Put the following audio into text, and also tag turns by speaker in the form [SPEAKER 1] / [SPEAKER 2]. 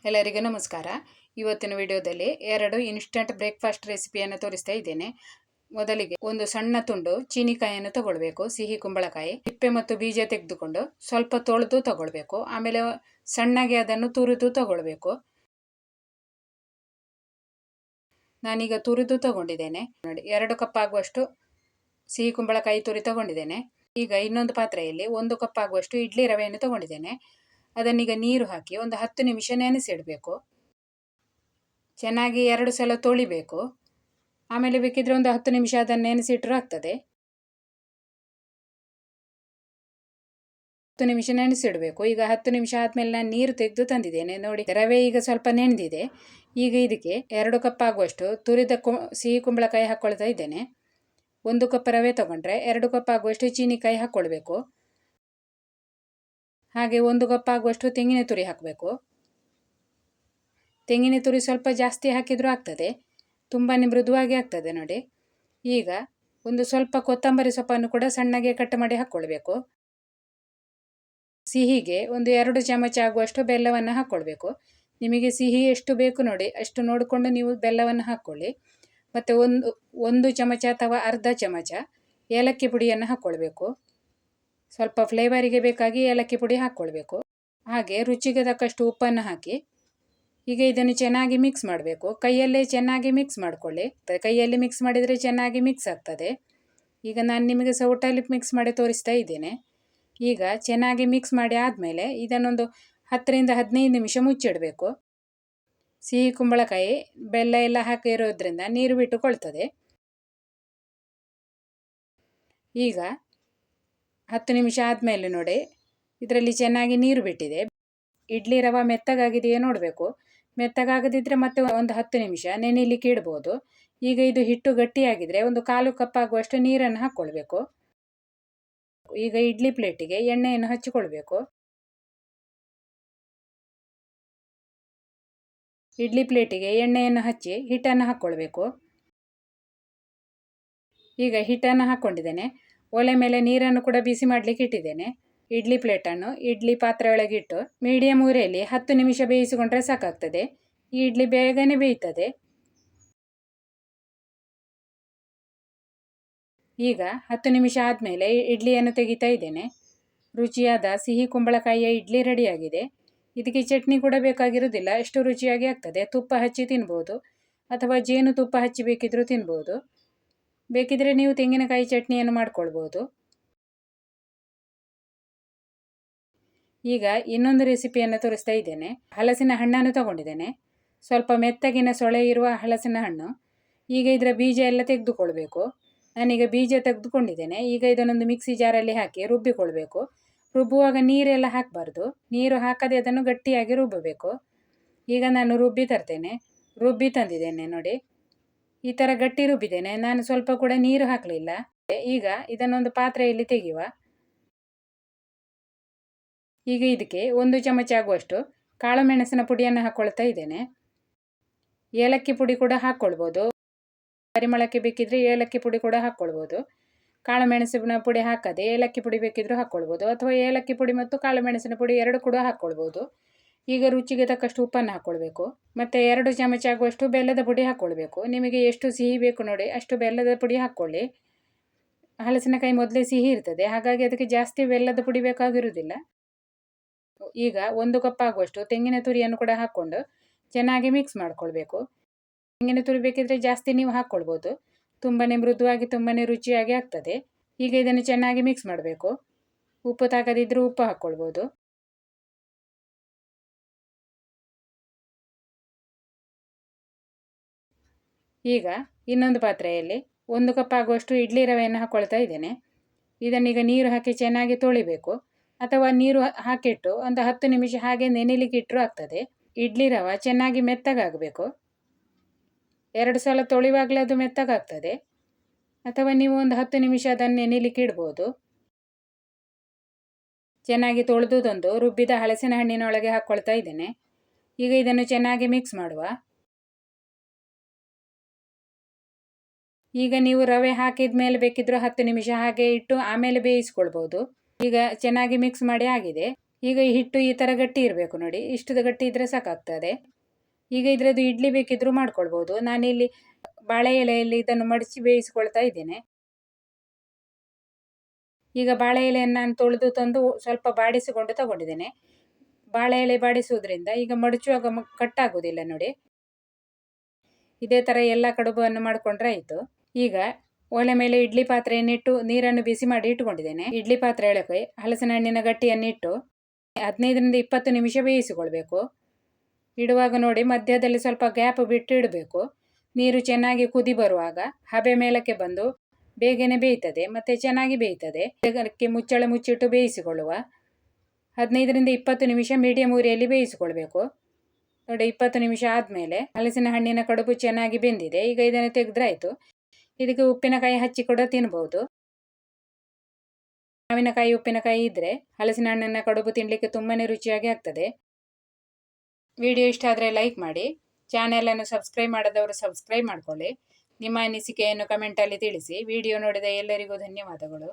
[SPEAKER 1] ಎಲ್ಲರಿಗೂ ನಮಸ್ಕಾರ. ಇವತ್ತಿನ ವಿಡಿಯೋದಲ್ಲಿ 2 ಇನ್ಸ್ಟಂಟ್ ಬ್ರೇಕ್ಫಾಸ್ಟ್ ರೆಸಿಪಿಯನ್ನು ತೋರಿಸ್ತಾ ಇದ್ದೇನೆ. ಮೊದಲಿಗೆ ಒಂದು ಸಣ್ಣ ತುಂಡು ಚೀನಿಕಾಯಿಯನ್ನು ತಗೊಳ್ಬೇಕು. ಸಿಹಿ ಕುಂಬಳಕಾಯಿ ಸಿಪ್ಪೆ ಮತ್ತು ಬೀಜ ತೆಗೆದುಕೊಂಡು ಸ್ವಲ್ಪ ತೊಳೆದು ತಗೊಳ್ಬೇಕು. ಆಮೇಲೆ ಸಣ್ಣಗೆ ಅದನ್ನು ತುರಿದು ತಗೊಳ್ಬೇಕು. ನಾನೀಗ ತುರಿದು ತಗೊಂಡಿದ್ದೇನೆ. ನೋಡಿ, 2 ಕಪ್ ಆಗುವಷ್ಟು ಸಿಹಿ ಕುಂಬಳಕಾಯಿ ತುರಿ ತಗೊಂಡಿದ್ದೇನೆ. ಈಗ ಇನ್ನೊಂದು ಪಾತ್ರೆಯಲ್ಲಿ 1 ಕಪ್ ಆಗುವಷ್ಟು ಇಡ್ಲಿ ರವೆಯನ್ನು ತಗೊಂಡಿದ್ದೇನೆ. ಅದನ್ನೀಗ ನೀರು ಹಾಕಿ ಒಂದು 10 ನಿಮಿಷ ನೆನೆಸಿಡಬೇಕು. ಚೆನ್ನಾಗಿ 2 ಸಲ ತೊಳಿಬೇಕು. ಆಮೇಲೆ ಬೇಕಿದ್ರೆ ಒಂದು 10 ನಿಮಿಷ ಅದನ್ನು ನೆನೆಸಿಟ್ರೂ ಆಗ್ತದೆ. 10 ನಿಮಿಷ ನೆನೆಸಿಡಬೇಕು. ಈಗ 10 ನಿಮಿಷ ಆದಮೇಲೆ ನಾನು ನೀರು ತೆಗೆದು ತಂದಿದ್ದೇನೆ. ನೋಡಿ, ರವೆ ಈಗ ಸ್ವಲ್ಪ ನೆನೆದಿದೆ. ಈಗ ಇದಕ್ಕೆ 2 ಕಪ್ ಆಗುವಷ್ಟು ತುರಿದ ಸಿಹಿ ಕುಂಬಳಕಾಯಿ ಹಾಕ್ಕೊಳ್ತಾ ಇದ್ದೇನೆ. 1 ಕಪ್ ರವೆ ತಗೊಂಡ್ರೆ 2 ಕಪ್ ಆಗುವಷ್ಟು ಚೀನಿಕಾಯಿ ಹಾಕ್ಕೊಳ್ಬೇಕು. ಹಾಗೆ 1 ಕಪ್ ಆಗುವಷ್ಟು ತೆಂಗಿನ ತುರಿ ಹಾಕಬೇಕು. ತೆಂಗಿನ ತುರಿ ಸ್ವಲ್ಪ ಜಾಸ್ತಿ ಹಾಕಿದರೂ ಆಗ್ತದೆ, ತುಂಬಾ ಮೃದುವಾಗಿ ಆಗ್ತದೆ. ನೋಡಿ, ಈಗ ಒಂದು ಸ್ವಲ್ಪ ಕೊತ್ತಂಬರಿ ಸೊಪ್ಪನ್ನು ಕೂಡ ಸಣ್ಣಗೆ ಕಟ್ ಮಾಡಿ ಹಾಕ್ಕೊಳ್ಬೇಕು. ಸಿಹಿಗೆ ಒಂದು 2 ಚಮಚ ಆಗುವಷ್ಟು ಬೆಲ್ಲವನ್ನು ಹಾಕ್ಕೊಳ್ಬೇಕು. ನಿಮಗೆ ಸಿಹಿ ಎಷ್ಟು ಬೇಕು ನೋಡಿ ಅಷ್ಟು ನೋಡಿಕೊಂಡು ನೀವು ಬೆಲ್ಲವನ್ನು ಹಾಕ್ಕೊಳ್ಳಿ. ಮತ್ತು ಒಂದು ಚಮಚ ಅಥವಾ ಅರ್ಧ ಚಮಚ ಏಲಕ್ಕಿ ಪುಡಿಯನ್ನು ಹಾಕ್ಕೊಳ್ಬೇಕು. ಸ್ವಲ್ಪ ಫ್ಲೇವರಿಗೆ ಬೇಕಾಗಿ ಏಲಕ್ಕಿ ಪುಡಿ ಹಾಕ್ಕೊಳ್ಬೇಕು. ಹಾಗೆ ರುಚಿಗೆ ತಕ್ಕಷ್ಟು ಉಪ್ಪನ್ನು ಹಾಕಿ ಈಗ ಇದನ್ನು ಚೆನ್ನಾಗಿ ಮಿಕ್ಸ್ ಮಾಡಬೇಕು. ಕೈಯಲ್ಲೇ ಚೆನ್ನಾಗಿ ಮಿಕ್ಸ್ ಮಾಡಿಕೊಳ್ಳಿ. ಕೈಯಲ್ಲಿ ಮಿಕ್ಸ್ ಮಾಡಿದರೆ ಚೆನ್ನಾಗಿ ಮಿಕ್ಸ್ ಆಗ್ತದೆ. ಈಗ ನಾನು ನಿಮಗೆ ಸೌಟಲ್ಲಿ ಮಿಕ್ಸ್ ಮಾಡಿ ತೋರಿಸ್ತಾ ಇದ್ದೇನೆ. ಈಗ ಚೆನ್ನಾಗಿ ಮಿಕ್ಸ್ ಮಾಡಿ ಆದಮೇಲೆ ಇದನ್ನೊಂದು 10 ರಿಂದ 15 ನಿಮಿಷ ಮುಚ್ಚಿಡಬೇಕು. ಸಿಹಿ ಕುಂಬಳಕಾಯಿ ಬೆಲ್ಲ ಎಲ್ಲ ಹಾಕಿರೋದ್ರಿಂದ ನೀರು ಬಿಟ್ಟುಕೊಳ್ತದೆ. ಈಗ 10 ನಿಮಿಷ ಆದಮೇಲೆ ನೋಡಿ, ಇದರಲ್ಲಿ ಚೆನ್ನಾಗಿ ನೀರು ಬಿಟ್ಟಿದೆ. ಇಡ್ಲಿ ರವೆ ಮೆತ್ತಗಾಗಿದೆಯೇ ನೋಡಬೇಕು. ಮೆತ್ತಗಾಗದಿದ್ದರೆ ಮತ್ತೆ ಒಂದು 10 ನಿಮಿಷ ನೆನೆಯಲಿಕ್ಕೆ ಇಡ್ಬೋದು. ಈಗ ಇದು ಹಿಟ್ಟು ಗಟ್ಟಿಯಾಗಿದ್ದರೆ ಒಂದು 1/4 ಕಪ್ ಆಗುವಷ್ಟು ನೀರನ್ನು ಹಾಕ್ಕೊಳ್ಬೇಕು. ಈಗ ಇಡ್ಲಿ ಪ್ಲೇಟಿಗೆ ಎಣ್ಣೆಯನ್ನು ಹಚ್ಚಿಕೊಳ್ಬೇಕು. ಇಡ್ಲಿ ಪ್ಲೇಟಿಗೆ ಎಣ್ಣೆಯನ್ನು ಹಚ್ಚಿ ಹಿಟ್ಟನ್ನು ಹಾಕ್ಕೊಳ್ಬೇಕು. ಈಗ ಹಿಟ್ಟನ್ನು ಹಾಕ್ಕೊಂಡಿದ್ದೇನೆ. ಒಲೆ ಮೇಲೆ ನೀರನ್ನು ಕೂಡ ಬಿಸಿ ಮಾಡಲಿಕ್ಕೆ ಇಟ್ಟಿದ್ದೇನೆ. ಇಡ್ಲಿ ಪ್ಲೇಟನ್ನು ಇಡ್ಲಿ ಪಾತ್ರೆ ಒಳಗಿಟ್ಟು ಮೀಡಿಯಂ ಉರಿಯಲ್ಲಿ 10 ನಿಮಿಷ ಬೇಯಿಸಿಕೊಂಡ್ರೆ ಸಾಕಾಗ್ತದೆ. ಈ ಇಡ್ಲಿ ಬೇಗನೆ ಬೇಯ್ತದೆ. ಈಗ 10 ನಿಮಿಷ ಆದಮೇಲೆ ಇಡ್ಲಿಯನ್ನು ತೆಗಿತಾ ಇದ್ದೇನೆ. ರುಚಿಯಾದ ಸಿಹಿ ಕುಂಬಳಕಾಯಿಯ ಇಡ್ಲಿ ರೆಡಿಯಾಗಿದೆ. ಇದಕ್ಕೆ ಚಟ್ನಿ ಕೂಡ ಬೇಕಾಗಿರೋದಿಲ್ಲ, ಎಷ್ಟು ರುಚಿಯಾಗಿ ಆಗ್ತದೆ. ತುಪ್ಪ ಹಚ್ಚಿ ತಿನ್ಬೋದು ಅಥವಾ ಜೇನುತುಪ್ಪ ಹಚ್ಚಿ ಬೇಕಿದ್ರೂ ತಿನ್ಬೋದು. ಬೇಕಿದ್ರೆ ನೀವು ತೆಂಗಿನಕಾಯಿ ಚಟ್ನಿಯನ್ನು ಮಾಡ್ಕೊಳ್ಬೋದು. ಈಗ ಇನ್ನೊಂದು ರೆಸಿಪಿಯನ್ನು ತೋರಿಸ್ತಾ ಇದ್ದೇನೆ. ಹಲಸಿನ ಹಣ್ಣನ್ನು ತಗೊಂಡಿದ್ದೇನೆ. ಸ್ವಲ್ಪ ಮೆತ್ತಗಿನ ಸೊಳೆ ಇರುವ ಹಲಸಿನ ಹಣ್ಣು. ಈಗ ಇದರ ಬೀಜ ಎಲ್ಲ ತೆಗೆದುಕೊಳ್ಬೇಕು. ನಾನೀಗ ಬೀಜ ತೆಗೆದುಕೊಂಡಿದ್ದೇನೆ. ಈಗ ಇದನ್ನೊಂದು ಮಿಕ್ಸಿ ಜಾರಲ್ಲಿ ಹಾಕಿ ರುಬ್ಬಿಕೊಳ್ಬೇಕು. ರುಬ್ಬುವಾಗ ನೀರೆಲ್ಲ ಹಾಕಬಾರ್ದು. ನೀರು ಹಾಕದೆ ಅದನ್ನು ಗಟ್ಟಿಯಾಗಿ ರುಬ್ಬಬೇಕು. ಈಗ ನಾನು ರುಬ್ಬಿ ತರ್ತೇನೆ. ರುಬ್ಬಿ ತಂದಿದ್ದೇನೆ ನೋಡಿ, ಈ ಥರ ಗಟ್ಟಿ ರುಬ್ಬಿದ್ದೇನೆ. ನಾನು ಸ್ವಲ್ಪ ಕೂಡ ನೀರು ಹಾಕಲಿಲ್ಲ. ಈಗ ಇದನ್ನೊಂದು ಪಾತ್ರೆಯಲ್ಲಿ ತೆಗೆಯುವ. ಈಗ ಇದಕ್ಕೆ 1 ಚಮಚ ಆಗುವಷ್ಟು ಕಾಳು ಮೆಣಸಿನ ಪುಡಿಯನ್ನು ಹಾಕ್ಕೊಳ್ತಾ ಇದ್ದೇನೆ. ಏಲಕ್ಕಿ ಪುಡಿ ಕೂಡ ಹಾಕ್ಕೊಳ್ಬೋದು. ಪರಿಮಳಕ್ಕೆ ಬೇಕಿದ್ರೆ ಏಲಕ್ಕಿ ಪುಡಿ ಕೂಡ ಹಾಕ್ಕೊಳ್ಬೋದು. ಕಾಳು ಮೆಣಸಿನ ಪುಡಿ ಹಾಕದೆ ಏಲಕ್ಕಿ ಪುಡಿ ಬೇಕಿದ್ರೂ ಹಾಕ್ಕೊಳ್ಬೋದು, ಅಥವಾ ಏಲಕ್ಕಿ ಪುಡಿ ಮತ್ತು ಕಾಳು ಮೆಣಸಿನ ಪುಡಿ 2 ಕೂಡ ಹಾಕ್ಕೊಳ್ಬೋದು. ಈಗ ರುಚಿಗೆ ತಕ್ಕಷ್ಟು ಉಪ್ಪನ್ನು ಹಾಕ್ಕೊಳ್ಬೇಕು. ಮತ್ತು 2 ಚಮಚ ಆಗುವಷ್ಟು ಬೆಲ್ಲದ ಪುಡಿ ಹಾಕ್ಕೊಳ್ಬೇಕು. ನಿಮಗೆ ಎಷ್ಟು ಸಿಹಿ ಬೇಕು ನೋಡಿ ಅಷ್ಟು ಬೆಲ್ಲದ ಪುಡಿ ಹಾಕ್ಕೊಳ್ಳಿ. ಹಲಸಿನಕಾಯಿ ಮೊದಲೇ ಸಿಹಿ ಇರ್ತದೆ, ಹಾಗಾಗಿ ಅದಕ್ಕೆ ಜಾಸ್ತಿ ಬೆಲ್ಲದ ಪುಡಿ ಬೇಕಾಗಿರುವುದಿಲ್ಲ. ಈಗ 1 ಕಪ್ ಆಗುವಷ್ಟು ತೆಂಗಿನ ತುರಿಯನ್ನು ಕೂಡ ಹಾಕ್ಕೊಂಡು ಚೆನ್ನಾಗಿ ಮಿಕ್ಸ್ ಮಾಡ್ಕೊಳ್ಬೇಕು. ತೆಂಗಿನ ತುರಿ ಬೇಕಿದ್ರೆ ಜಾಸ್ತಿ ನೀವು ಹಾಕ್ಕೊಳ್ಬೋದು. ತುಂಬಾ ಮೃದುವಾಗಿ ತುಂಬಾ ರುಚಿಯಾಗಿ ಆಗ್ತದೆ. ಈಗ ಇದನ್ನು ಚೆನ್ನಾಗಿ ಮಿಕ್ಸ್ ಮಾಡಬೇಕು. ಉಪ್ಪು ತಾಗದಿದ್ದರೂ ಉಪ್ಪು ಹಾಕ್ಕೊಳ್ಬೋದು. ಈಗ ಇನ್ನೊಂದು ಪಾತ್ರೆಯಲ್ಲಿ 1 ಕಪ್ ಆಗುವಷ್ಟು ಇಡ್ಲಿ ರವೆಯನ್ನು ಹಾಕ್ಕೊಳ್ತಾ ಇದ್ದೇನೆ. ಇದನ್ನೀಗ ನೀರು ಹಾಕಿ ಚೆನ್ನಾಗಿ ತೊಳಿಬೇಕು, ಅಥವಾ ನೀರು ಹಾಕಿಟ್ಟು ಒಂದು 10 ನಿಮಿಷ ಹಾಗೆ ನೆನೆಲಿಕ್ಕೆ ಇಟ್ಟರೂ ಆಗ್ತದೆ. ಇಡ್ಲಿ ರವೆ ಚೆನ್ನಾಗಿ ಮೆತ್ತಗಾಗಬೇಕು. 2 ಸಲ ತೊಳೆಯುವಾಗಲೇ ಅದು ಮೆತ್ತಗಾಗ್ತದೆ, ಅಥವಾ ನೀವು ಒಂದು 10 ನಿಮಿಷ ಅದನ್ನು ನೆನೆಲಿಕ್ಕೆ ಇಡ್ಬೋದು. ಚೆನ್ನಾಗಿ ತೊಳೆದುದೊಂದು ರುಬ್ಬಿದ ಹಲಸಿನ ಹಣ್ಣಿನೊಳಗೆ ಹಾಕ್ಕೊಳ್ತಾ ಇದ್ದೇನೆ. ಈಗ ಇದನ್ನು ಚೆನ್ನಾಗಿ ಮಿಕ್ಸ್ ಮಾಡುವ. ಈಗ ನೀವು ರವೆ ಹಾಕಿದ ಮೇಲೆ ಬೇಕಿದ್ರೂ 10 ನಿಮಿಷ ಹಾಗೆ ಇಟ್ಟು ಆಮೇಲೆ ಬೇಯಿಸ್ಕೊಳ್ಬೋದು. ಈಗ ಚೆನ್ನಾಗಿ ಮಿಕ್ಸ್ ಮಾಡಿ ಆಗಿದೆ. ಈಗ ಈ ಹಿಟ್ಟು ಈ ಥರ ಗಟ್ಟಿ ಇರಬೇಕು ನೋಡಿ, ಇಷ್ಟದ ಗಟ್ಟಿ ಇದ್ದರೆ ಸಾಕಾಗ್ತದೆ. ಈಗ ಇದರದ್ದು ಇಡ್ಲಿ ಬೇಕಿದ್ದರೂ ಮಾಡ್ಕೊಳ್ಬೋದು. ನಾನಿಲ್ಲಿ ಬಾಳೆ ಎಲೆಯಲ್ಲಿ ಇದನ್ನು ಮಡಚಿ ಬೇಯಿಸ್ಕೊಳ್ತಾ ಇದ್ದೇನೆ. ಈಗ ಬಾಳೆ ಎಲೆಯನ್ನು ನಾನು ತೊಳೆದು ತಂದು ಸ್ವಲ್ಪ ಬಾಡಿಸಿಕೊಂಡು ತಗೊಂಡಿದ್ದೇನೆ. ಬಾಳೆ ಎಲೆ ಬಾಡಿಸುವುದರಿಂದ ಈಗ ಮಡಚುವಾಗ ಕಟ್ಟಾಗೋದಿಲ್ಲ ನೋಡಿ. ಇದೇ ಥರ ಎಲ್ಲ ಕಡುಬನ್ನು ಮಾಡಿಕೊಂಡ್ರೆ ಆಯಿತು. ಈಗ ಒಲೆ ಮೇಲೆ ಇಡ್ಲಿ ಪಾತ್ರೆಯನ್ನಿಟ್ಟು ನೀರನ್ನು ಬಿಸಿ ಮಾಡಿ ಇಟ್ಟುಕೊಂಡಿದ್ದೇನೆ. ಇಡ್ಲಿ ಪಾತ್ರೆ ಎಳಕ್ಕೆ ಹಲಸಿನ ಹಣ್ಣಿನ ಗಟ್ಟಿಯನ್ನಿಟ್ಟು 15ರಿಂದ 20 ನಿಮಿಷ ಬೇಯಿಸಿಕೊಳ್ಬೇಕು. ಇಡುವಾಗ ನೋಡಿ ಮಧ್ಯದಲ್ಲಿ ಸ್ವಲ್ಪ ಗ್ಯಾಪ್ ಬಿಟ್ಟು ಇಡಬೇಕು. ನೀರು ಚೆನ್ನಾಗಿ ಕುದಿ ಬರುವಾಗ ಹಬೆ ಮೇಲಕ್ಕೆ ಬಂದು ಬೇಗನೆ ಬೇಯ್ತದೆ ಮತ್ತು ಚೆನ್ನಾಗಿ ಬೇಯ್ತದೆ. ಅದಕ್ಕೆ ಮುಚ್ಚಳ ಮುಚ್ಚಿಟ್ಟು ಬೇಯಿಸಿಕೊಳ್ಳುವ. 15ರಿಂದ 20 ನಿಮಿಷ ಮೀಡಿಯಂ ಉರಿಯಲ್ಲಿ ಬೇಯಿಸಿಕೊಳ್ಬೇಕು. ನೋಡಿ 20 ನಿಮಿಷ ಆದಮೇಲೆ ಹಲಸಿನ ಹಣ್ಣಿನ ಕಡುಬು ಚೆನ್ನಾಗಿ ಬೆಂದಿದೆ. ಈಗ ಇದನ್ನು ತೆಗೆದ್ರಾಯ್ತು. ಇದಕ್ಕೆ ಉಪ್ಪಿನಕಾಯಿ ಹಚ್ಚಿ ಕೂಡ ತಿನ್ಬೋದು. ಮಾವಿನಕಾಯಿ ಉಪ್ಪಿನಕಾಯಿ ಇದ್ದರೆ ಹಲಸಿನ ಹಣ್ಣಿನ ಕಡುಬು ತಿನ್ನಲಿಕ್ಕೆ ತುಂಬಾ ರುಚಿಯಾಗಿ ಆಗ್ತದೆ. ವಿಡಿಯೋ ಇಷ್ಟ ಆದರೆ ಲೈಕ್ ಮಾಡಿ. ಚಾನೆಲನ್ನು ಸಬ್ಸ್ಕ್ರೈಬ್ ಮಾಡದವರು ಸಬ್ಸ್ಕ್ರೈಬ್ ಮಾಡ್ಕೊಳ್ಳಿ. ನಿಮ್ಮ ಅನಿಸಿಕೆಯನ್ನು ಕಮೆಂಟಲ್ಲಿ ತಿಳಿಸಿ. ವಿಡಿಯೋ ನೋಡಿದ ಎಲ್ಲರಿಗೂ ಧನ್ಯವಾದಗಳು.